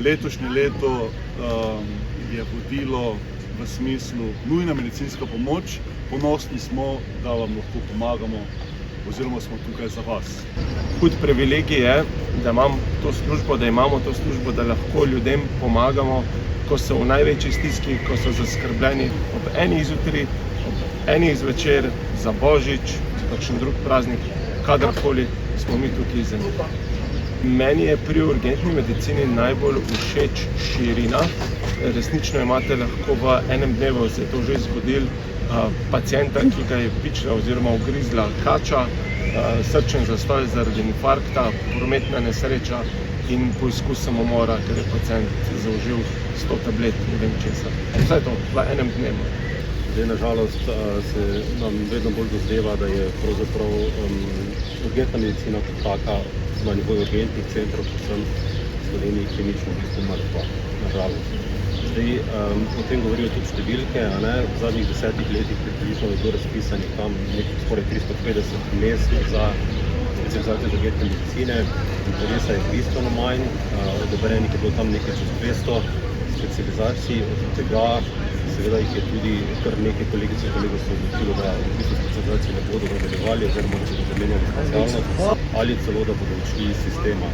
Letošnje leto je vodilo v smislu nujna medicinska pomoč. Ponosni smo, da vam lahko pomagamo oziroma smo tukaj za vas. Hud privilegij je, da imamo to službo, da lahko ljudem pomagamo, ko so v največji stiski, ko so zaskrbljeni ob eni zjutraj, ob eni zvečer, za Božič, za kakšen drug praznik, kadarkoli smo mi tukaj za njih. Meni je pri urgentni medicini najbolj všeč širina. Resnično imate lahko v enem dnevu, se je to že zgodilo, pacienta, ki ga je pičila oziroma ugrizla kača, srčen zastoj zaradi infarkta, prometna nesreča in poizkus samomora, ker je pacient zaužil 100 tablet, ne vem česa. Vse to v enem dnevu. Nažalost se nam vedno bolj dozdeva, da je pravzaprav urgentna medicina kot taka na nivoju urgentnih centrov, predvsem v Sloveniji, klinično v bistvu mrtva, nažalost. Zdaj, o tem govorijo tudi številke, v zadnjih 10 letih približno je bilo razpisanih tam skoraj 350 mest za specializacijo za urgentne medicine, interesa je bistveno manj, odobrenih je bilo tam nekaj čez 200 specializacij, od tega seveda jih je tudi kar nekaj kolegic in kolegov se odločilo, da v bistvu specializacije ne bodo nadaljevali oziroma da bodo zamenjali specialnost ali celo da bodo odšli iz sistema.